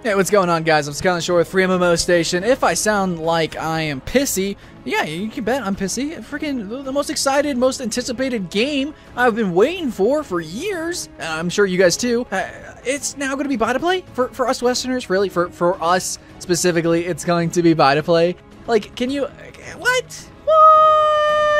Hey, what's going on, guys? I'm Alexkayl with FreeMMOStation. If I sound like I am pissy, yeah, you can bet I'm pissy. Freaking the most excited, most anticipated game I've been waiting for years. I'm sure you guys too. It's now going to be buy-to-play for us Westerners, really. For us specifically, it's going to be buy-to-play. Like, can you... What?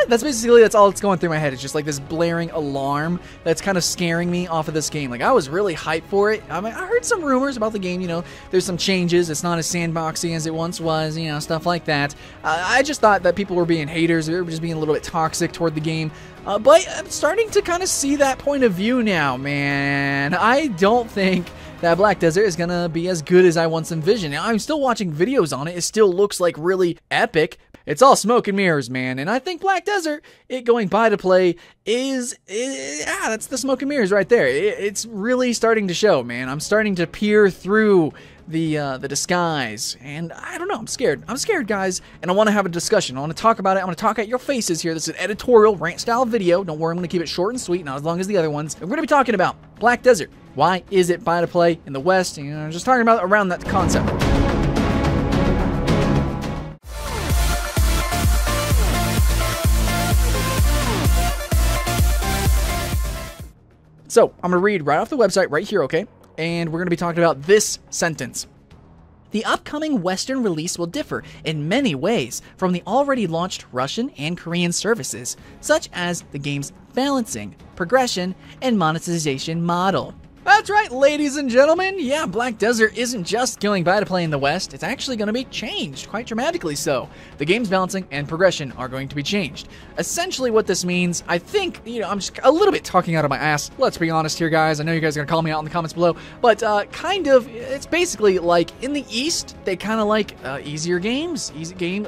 That's all that's going through my head. It's just like this blaring alarm that's kind of scaring me off of this game. Like, I was really hyped for it. I mean, I heard some rumors about the game, you know, there's some changes. It's not as sandboxy as it once was, you know, stuff like that. I just thought that people were being haters. They were just being a little bit toxic toward the game. But I'm starting to kind of see that point of view now, man. I don't think that Black Desert is going to be as good as I once envisioned. Now, I'm still watching videos on it. It still looks like really epic. It's all smoke and mirrors, man. And I think Black Desert, it going buy-to-play that's the smoke and mirrors right there. It's really starting to show, man. I'm starting to peer through the disguise, and I don't know, I'm scared. I'm scared, guys, and I want to have a discussion. I want to talk about it. I want to talk at your faces here. This is an editorial, rant-style video. Don't worry, I'm going to keep it short and sweet, not as long as the other ones. And we're going to be talking about Black Desert. Why is it buy-to-play in the West? You know, just talking about around that concept. So, I'm going to read right off the website right here, okay? And we're going to be talking about this sentence. The upcoming Western release will differ in many ways from the already launched Russian and Korean services, such as the game's balancing, progression, and monetization model. That's right, ladies and gentlemen. Yeah, Black Desert isn't just going buy-to-play in the West. It's actually going to be changed, quite dramatically so. The game's balancing and progression are going to be changed. Essentially what this means, I think, you know, I'm just a little bit talking out of my ass. Let's be honest here, guys. I know you guys are going to call me out in the comments below, but kind of, it's basically like in the East, they kind of like easy games,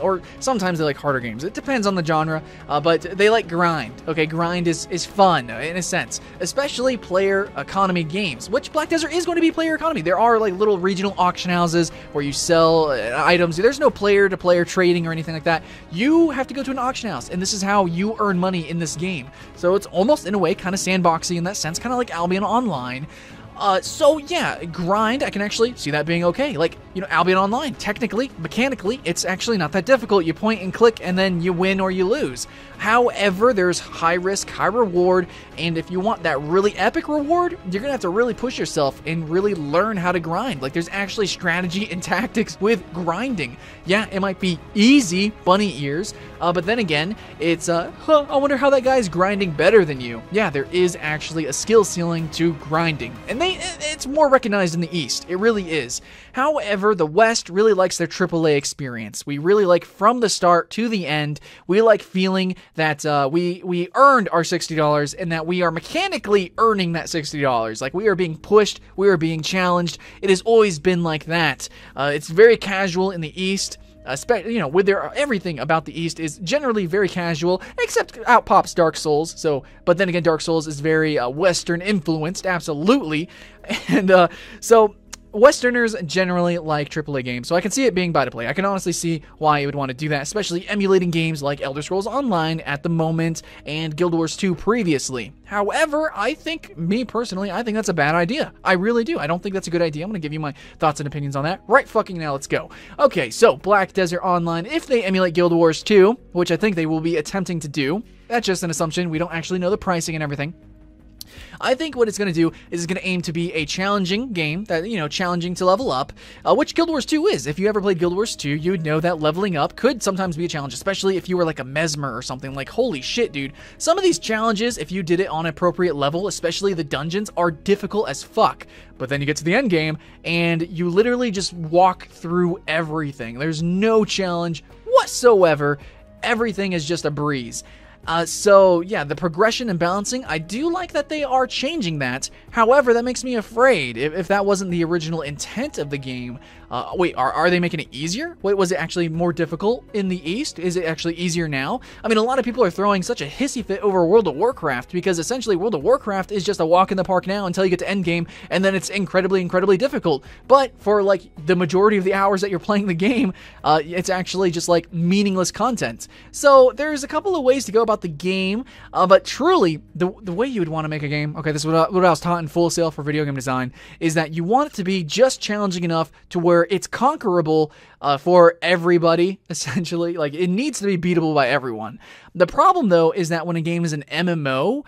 or sometimes they like harder games. It depends on the genre, but they like grind. Okay, grind is fun in a sense, especially player economy games. Which Black Desert is going to be player economy. There are like little regional auction houses where you sell items. There's no player-to-player trading or anything like that. You have to go to an auction house, and this is how you earn money in this game. So it's almost, in a way, kind of sandboxy in that sense, kind of like Albion Online. So yeah, grind, I can actually see that being okay. Like, you know, Albion Online, technically, mechanically, it's actually not that difficult. You point and click, and then you win or you lose. However, there's high risk, high reward, and if you want that really epic reward, you're gonna have to really push yourself and really learn how to grind. Like, there's actually strategy and tactics with grinding. Yeah, it might be easy, bunny ears, but then again, it's, I wonder how that guy's grinding better than you. Yeah, there is actually a skill ceiling to grinding, and it's more recognized in the East. It really is. However, the West really likes their AAA experience. We really like from the start to the end, we like feeling that we earned our $60 and that we are mechanically earning that $60. Like, we are being pushed, we are being challenged. It has always been like that. It's very casual in the East. You know, with everything about the East is generally very casual, except out pops Dark Souls. So, but then again, Dark Souls is very Western influenced, absolutely, and so Westerners generally like AAA games, so I can see it being buy-to-play. I can honestly see why you would want to do that, especially emulating games like Elder Scrolls Online at the moment and Guild Wars 2 previously. However, me personally, I think that's a bad idea. I really do. I don't think that's a good idea. I'm going to give you my thoughts and opinions on that right fucking now. Let's go. Okay, so Black Desert Online, if they emulate Guild Wars 2, which I think they will be attempting to do, that's just an assumption. We don't actually know the pricing and everything. I think what it's going to do is it's going to aim to be a challenging game, that, you know, challenging to level up, which Guild Wars 2 is. If you ever played Guild Wars 2, you would know that leveling up could sometimes be a challenge, especially if you were like a Mesmer or something. Like, holy shit, dude. Some of these challenges, if you did it on an appropriate level, especially the dungeons, are difficult as fuck. But then you get to the end game, and you literally just walk through everything. There's no challenge whatsoever. Everything is just a breeze. So yeah, the progression and balancing, I do like that they are changing that. However, that makes me afraid if that wasn't the original intent of the game. Wait, are they making it easier? Wait, was it actually more difficult in the East? Is it actually easier now? I mean, a lot of people are throwing such a hissy fit over World of Warcraft because essentially World of Warcraft is just a walk in the park now until you get to endgame, and then it's incredibly, incredibly difficult. But for like the majority of the hours that you're playing the game, it's actually just like meaningless content. So there's a couple of ways to go about about the game, but truly, the way you would want to make a game, okay, this is what I was taught in Full Sail for video game design, is that you want it to be just challenging enough to where it's conquerable for everybody, essentially. Like, it needs to be beatable by everyone. The problem, though, is that when a game is an MMO,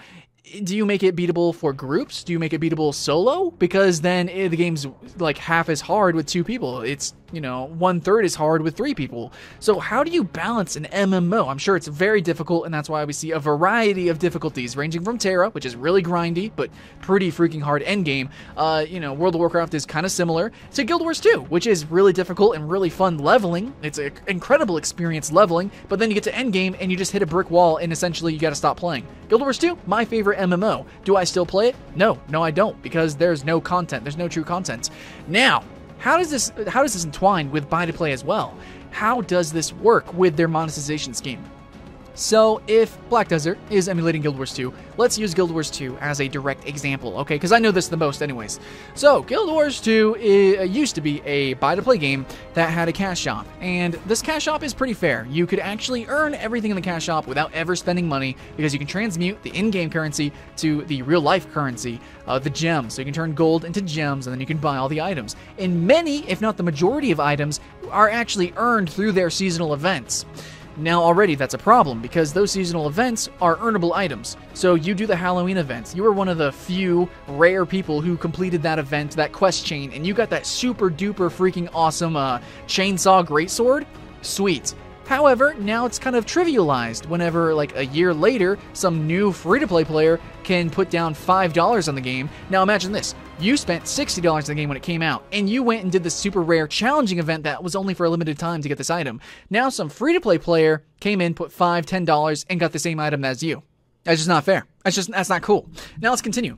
do you make it beatable for groups? Do you make it beatable solo? Because then the game's like half as hard with 2 people. It's, you know, 1/3 as hard with 3 people. So how do you balance an MMO? I'm sure it's very difficult, and that's why we see a variety of difficulties, ranging from Terra, which is really grindy, but pretty freaking hard endgame. You know, World of Warcraft is kind of similar to Guild Wars 2, which is really difficult and really fun leveling. It's an incredible experience leveling, but then you get to endgame and you just hit a brick wall, and essentially you gotta stop playing. Guild Wars 2, my favorite MMO. Do I still play it? No, I don't, because there's no content. There's no true content. Now, how does this entwine with buy to play as well? How does this work with their monetization scheme? So if Black Desert is emulating Guild Wars 2, let's use Guild Wars 2 as a direct example, okay? Because I know this the most anyways. So Guild Wars 2 used to be a buy-to-play game that had a cash shop, and this cash shop is pretty fair. You could actually earn everything in the cash shop without ever spending money, because you can transmute the in-game currency to the real-life currency, the gems. So you can turn gold into gems, and then you can buy all the items. And many, if not the majority of items, are actually earned through their seasonal events. Now already that's a problem, because those seasonal events are earnable items. So you do the Halloween events. You were one of the few rare people who completed that event, that quest chain, and you got that super duper freaking awesome chainsaw greatsword. Sweet. However, now it's kind of trivialized whenever, like, a year later, some new free-to-play player can put down $5 on the game. Now imagine this. You spent $60 on the game when it came out, and you went and did this super rare challenging event that was only for a limited time to get this item. Now some free-to-play player came in, put $5, $10, and got the same item as you. That's just not fair. That's not cool. Now let's continue.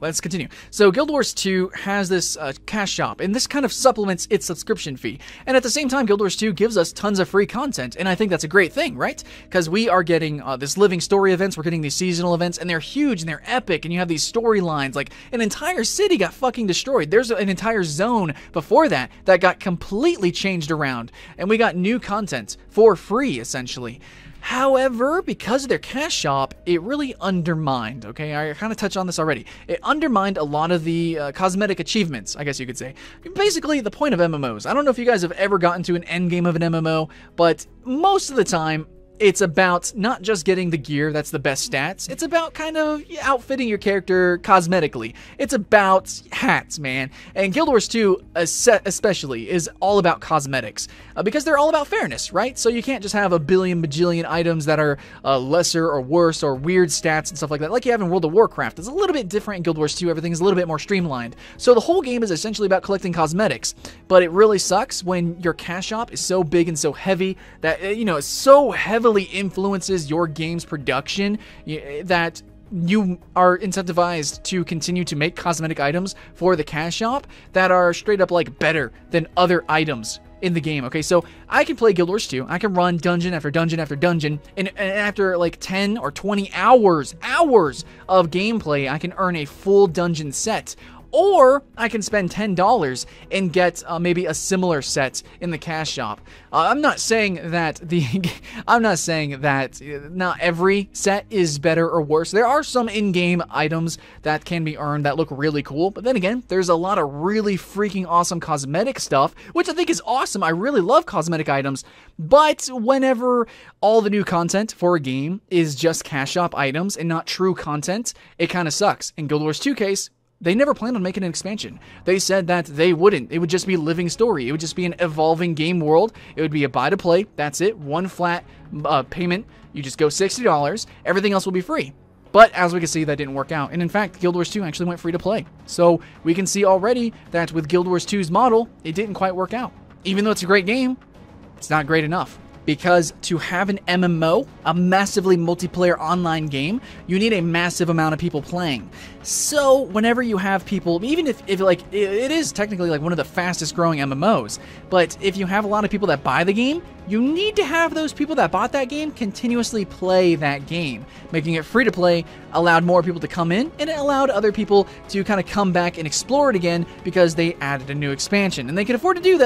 So Guild Wars 2 has this cash shop, and this kind of supplements its subscription fee. And at the same time, Guild Wars 2 gives us tons of free content, and I think that's a great thing, right? Because we are getting this living story events, we're getting these seasonal events, and they're huge and they're epic, and you have these storylines. Like, an entire city got fucking destroyed. There's an entire zone before that got completely changed around, and we got new content for free, essentially. However, because of their cash shop, it really undermined, okay? I kind of touched on this already. It undermined a lot of the cosmetic achievements, I guess you could say. Basically, the point of MMOs. I don't know if you guys have ever gotten to an end game of an MMO, but most of the time, it's about not just getting the gear that's the best stats, it's about kind of outfitting your character cosmetically. It's about hats, man. And Guild Wars 2 especially is all about cosmetics, because they're all about fairness, right? So you can't just have a billion bajillion items that are lesser or worse or weird stats and stuff like that, like you have in World of Warcraft. It's a little bit different in Guild Wars 2, everything is a little bit more streamlined. So the whole game is essentially about collecting cosmetics, but it really sucks when your cash shop is so big and so heavy that, you know, it's so heavily influences your game's production that you are incentivized to continue to make cosmetic items for the cash shop that are straight up like better than other items in the game. Okay, so I can play Guild Wars 2, I can run dungeon after dungeon after dungeon, and after like 10 or 20 hours of gameplay, I can earn a full dungeon set. Or I can spend $10 and get maybe a similar set in the cash shop. I'm not saying that not every set is better or worse. There are some in-game items that can be earned that look really cool, but then again, there's a lot of really freaking awesome cosmetic stuff, which I think is awesome. I really love cosmetic items, but whenever all the new content for a game is just cash shop items and not true content, it kind of sucks. In Guild Wars 2 case, they never planned on making an expansion. They said that they wouldn't. It would just be living story. It would just be an evolving game world. It would be a buy to play. That's it. One flat payment. You just go $60. Everything else will be free. But as we can see, that didn't work out. And in fact, Guild Wars 2 actually went free to play. So we can see already that with Guild Wars 2's model, it didn't quite work out. Even though it's a great game, it's not great enough. Because to have an MMO, a massively multiplayer online game, you need a massive amount of people playing. So whenever you have people, even if like it is technically like one of the fastest growing MMOs, but if you have a lot of people that buy the game, you need to have those people that bought that game continuously play that game. Making it free to play allowed more people to come in, and it allowed other people to kind of come back and explore it again because they added a new expansion. And they can afford to do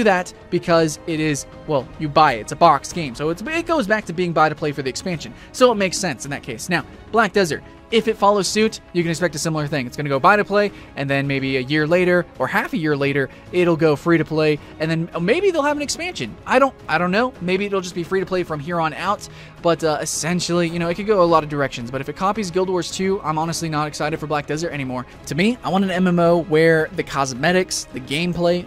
that because it is, well, you buy it. It's a box game. So it goes back to being buy to play for the expansion. So it makes sense in that case. Now, Black Desert. If it follows suit, you can expect a similar thing. It's going to go buy to play, and then maybe a year later or half a year later, it'll go free to play, and then maybe they'll have an expansion. I don't know. Maybe it'll just be free to play from here on out. But essentially, you know, it could go a lot of directions. But if it copies Guild Wars 2, I'm honestly not excited for Black Desert anymore. To me, I want an MMO where the cosmetics, the gameplay,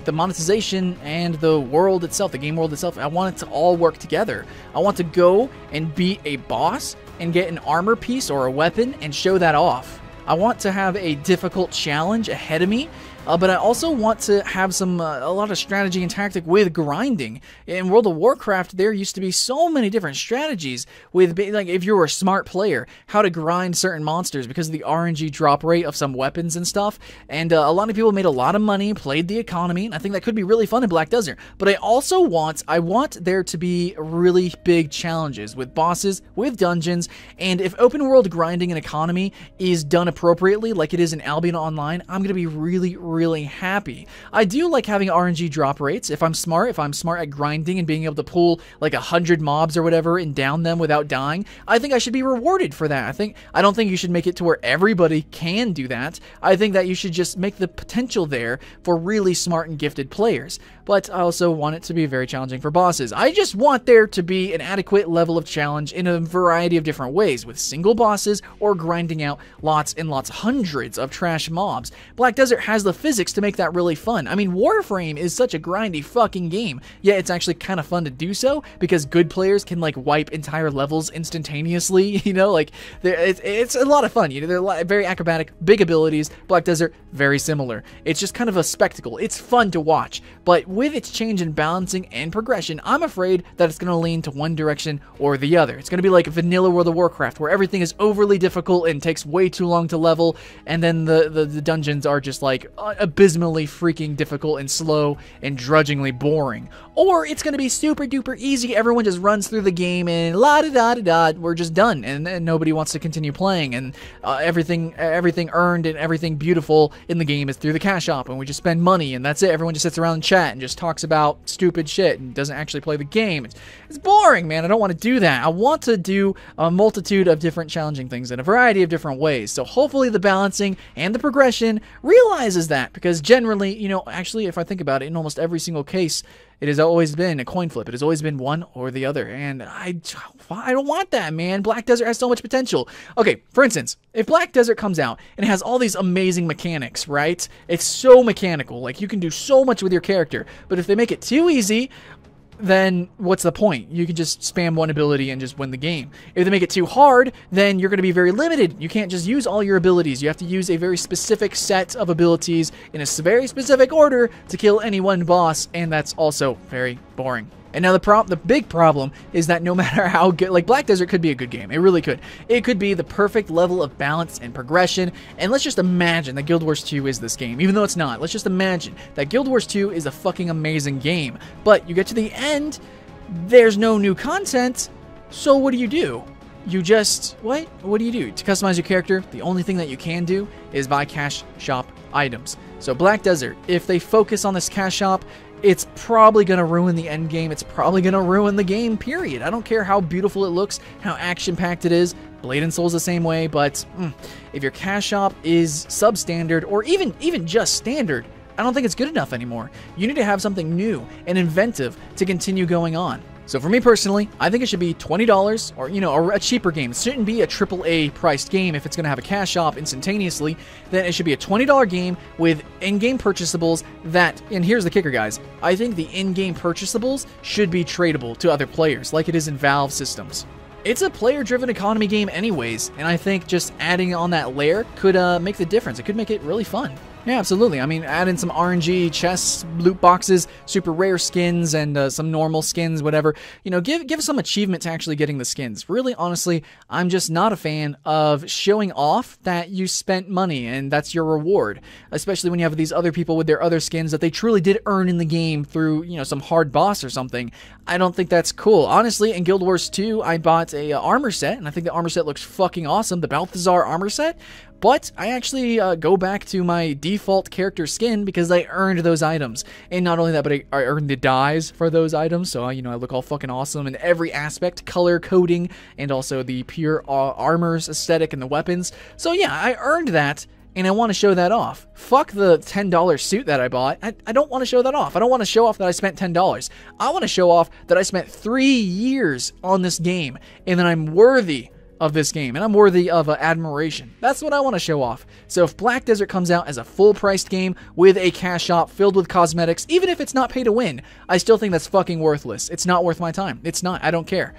the monetization, and the world itself, the game world itself, I want it to all work together. I want to go and beat a boss and get an armor piece or a weapon and show that off. I want to have a difficult challenge ahead of me, but I also want to have a lot of strategy and tactic with grinding. In World of Warcraft, there used to be so many different strategies with, like, if you were a smart player, how to grind certain monsters because of the RNG drop rate of some weapons and stuff. And a lot of people made a lot of money, played the economy, and I think that could be really fun in Black Desert. But I want there to be really big challenges with bosses, with dungeons, and if open world grinding and economy is done appropriately, like it is in Albion Online, I'm going to be really happy. I do like having RNG drop rates. If I'm smart at grinding and being able to pull like 100 mobs or whatever and down them without dying, I think I should be rewarded for that. I don't think you should make it to where everybody can do that. I think that you should just make the potential there for really smart and gifted players. But I also want it to be very challenging for bosses. I just want there to be an adequate level of challenge in a variety of different ways, with single bosses or grinding out lots and lots, hundreds of trash mobs. Black Desert has the physics to make that really fun. I mean, Warframe is such a grindy fucking game, yet it's actually kind of fun to do so because good players can like wipe entire levels instantaneously, you know, like it's a lot of fun. You know, they're very acrobatic, big abilities. Black Desert, very similar. It's just kind of a spectacle. It's fun to watch, but with its change in balancing and progression, I'm afraid that it's going to lean to one direction or the other. It's going to be like vanilla World of Warcraft, where everything is overly difficult and takes way too long to level, and then the dungeons are just like abysmally freaking difficult and slow and drudgingly boring. Or it's going to be super duper easy, everyone just runs through the game and la-da-da-da-da, we're just done, and nobody wants to continue playing, and everything earned and everything beautiful in the game is through the cash shop, and we just spend money, and that's it. Everyone just sits around and chat and just talks about stupid shit and doesn't actually play the game. It's boring, man. I don't want to do that. I want to do a multitude of different challenging things in a variety of different ways. So hopefully the balancing and the progression realizes that, because generally, you know, actually, if I think about it, in almost every single case, it has always been a coin flip. It has always been one or the other, and I don't want that, man. Black Desert has so much potential. Okay, for instance, if Black Desert comes out and it has all these amazing mechanics, right? It's so mechanical. Like, you can do so much with your character, but if they make it too easy, then what's the point? You can just spam one ability and just win the game. If they make it too hard, then you're going to be very limited. You can't just use all your abilities. You have to use a very specific set of abilities in a very specific order to kill any one boss, and that's also very boring. And now the big problem is that no matter how good, like, Black Desert could be a good game. It really could. It could be the perfect level of balance and progression. And let's just imagine that Guild Wars 2 is this game, even though it's not. Let's just imagine that Guild Wars 2 is a fucking amazing game. But you get to the end, there's no new content. So what do? You just, what do you do? To customize your character, the only thing that you can do is buy cash shop items. So Black Desert, if they focus on this cash shop, it's probably going to ruin the end game. It's probably going to ruin the game, period. I don't care how beautiful it looks, how action-packed it is. Blade and Soul's the same way, but if your cash shop is substandard or even just standard, I don't think it's good enough anymore. You need to have something new and inventive to continue going on. So for me personally, I think it should be $20 or, you know, a cheaper game. It shouldn't be a AAA priced game. If it's going to have a cash shop instantaneously, then it should be a $20 game with in-game purchasables that, and here's the kicker, guys, I think the in-game purchasables should be tradable to other players like it is in Valve systems. It's a player-driven economy game anyways, and I think just adding on that layer could make the difference. It could make it really fun. Yeah, absolutely. I mean, add in some RNG, chests, loot boxes, super rare skins, and some normal skins, whatever. You know, give some achievement to actually getting the skins. Really, honestly, I'm just not a fan of showing off that you spent money and that's your reward. Especially when you have these other people with their other skins that they truly did earn in the game through, you know, some hard boss or something. I don't think that's cool. Honestly, in Guild Wars 2, I bought a armor set, and I think the armor set looks fucking awesome. The Balthazar armor set, but I actually go back to my default character skin because I earned those items. And not only that, but I earned the dyes for those items, so, you know, I look all fucking awesome in every aspect, color coding, and also the pure armors aesthetic and the weapons. So yeah, I earned that, and I want to show that off. Fuck the $10 suit that I bought. I don't want to show that off. I don't want to show off that I spent $10. I want to show off that I spent 3 years on this game, and that I'm worthy of this game, and I'm worthy of admiration. That's what I want to show off. So if Black Desert comes out as a full-priced game with a cash shop filled with cosmetics, even if it's not pay to win, I still think that's fucking worthless. It's not worth my time. It's not. I don't care.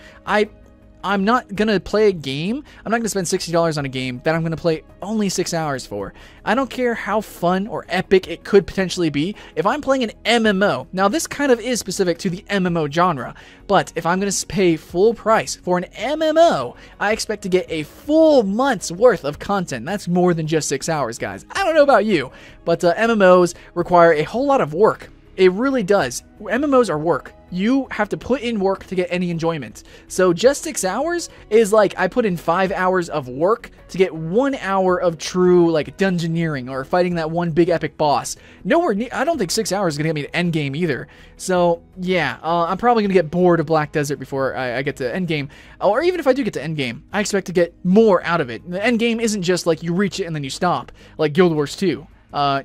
I'm not going to play a game. I'm not going to spend $60 on a game that I'm going to play only 6 hours for. I don't care how fun or epic it could potentially be. If I'm playing an MMO, now this kind of is specific to the MMO genre, but if I'm going to pay full price for an MMO, I expect to get a full month's worth of content. That's more than just 6 hours, guys. I don't know about you, but MMOs require a whole lot of work. It really does. MMOs are work. You have to put in work to get any enjoyment. So just 6 hours is like I put in 5 hours of work to get 1 hour of true like dungeoneering or fighting that one big epic boss. I don't think 6 hours is gonna get me to end game either. So yeah, I'm probably gonna get bored of Black Desert before I get to end game. Or even if I do get to end game, I expect to get more out of it. The end game isn't just like you reach it and then you stop, like Guild Wars 2.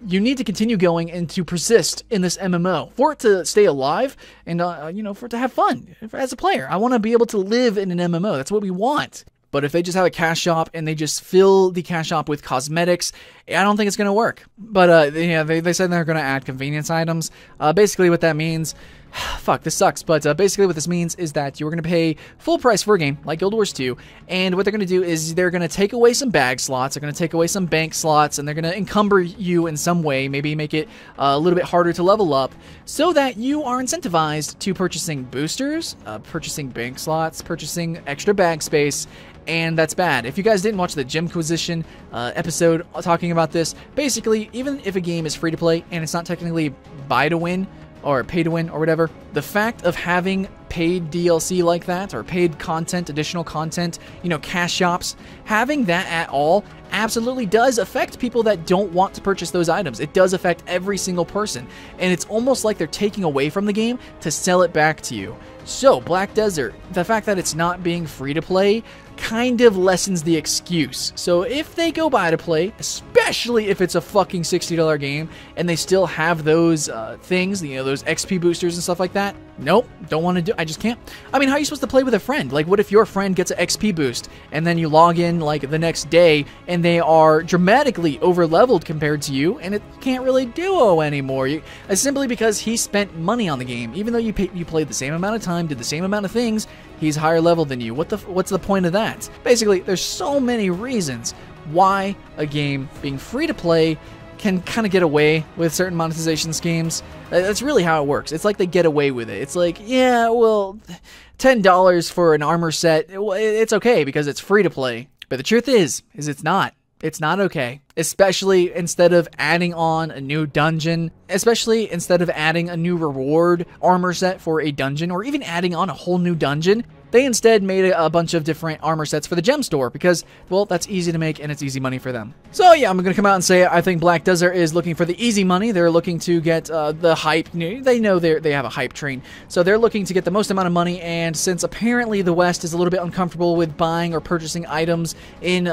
You need to continue going and to persist in this MMO for it to stay alive and, you know, for it to have fun as a player. I want to be able to live in an MMO. That's what we want. But if they just have a cash shop and they just fill the cash shop with cosmetics, I don't think it's going to work. But, yeah, they said they're going to add convenience items. Basically what that means... Fuck, this sucks, but basically what this means is that you're going to pay full price for a game, like Guild Wars 2, and what they're going to do is they're going to take away some bag slots, they're going to take away some bank slots, and they're going to encumber you in some way, maybe make it a little bit harder to level up, so that you are incentivized to purchasing boosters, purchasing bank slots, purchasing extra bag space, and that's bad. If you guys didn't watch the Gemquisition episode talking about this, basically, even if a game is free to play, and it's not technically buy to win, or pay to win, or whatever, the fact of having paid DLC like that, or paid content, additional content, you know, cash shops, having that at all absolutely does affect people that don't want to purchase those items. It does affect every single person, and it's almost like they're taking away from the game to sell it back to you. So, Black Desert, the fact that it's not being free to play kind of lessens the excuse. So if they go buy to play, especially if it's a fucking $60 game, and they still have those things, you know, those XP boosters and stuff like that, nope, don't want to do, I just can't. I mean, how are you supposed to play with a friend? Like, what if your friend gets an XP boost, and then you log in, like, the next day, and they are dramatically over-leveled compared to you, and it can't really duo anymore, simply because he spent money on the game. Even though you played the same amount of time, did the same amount of things, he's higher level than you. What's the point of that? Basically, there's so many reasons why a game being free to play can kind of get away with certain monetization schemes. That's really how it works. It's like they get away with it. It's like, yeah, well, $10 for an armor set, it's okay because it's free to play. But the truth is it's not. It's not okay. Especially instead of adding on a new dungeon, especially instead of adding a new reward armor set for a dungeon, or even adding on a whole new dungeon, they instead made a bunch of different armor sets for the gem store because, well, that's easy to make and it's easy money for them. So yeah, I'm going to come out and say I think Black Desert is looking for the easy money. They're looking to get the hype. They know they have a hype train. So they're looking to get the most amount of money, and since apparently the West is a little bit uncomfortable with buying or purchasing items in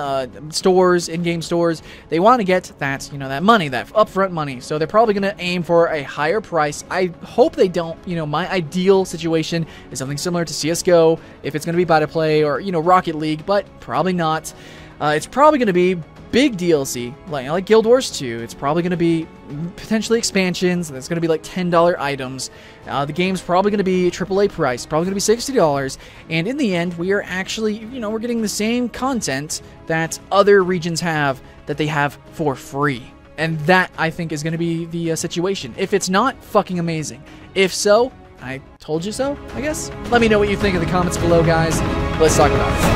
stores, in-game stores, they want to get that, you know, that money, that upfront money. So they're probably going to aim for a higher price. I hope they don't. You know, my ideal situation is something similar to CSGO, if it's going to be buy to play, or, you know, Rocket League, but probably not. It's probably going to be big DLC, like Guild Wars 2. It's probably going to be potentially expansions. That's going to be like $10 items. The game's probably going to be AAA price, probably going to be $60. And in the end, we are actually, you know, we're getting the same content that other regions have that they have for free. And that, I think, is going to be the situation. If it's not, fucking amazing. If so, I told you so, I guess? Let me know what you think in the comments below, guys. Let's talk about it.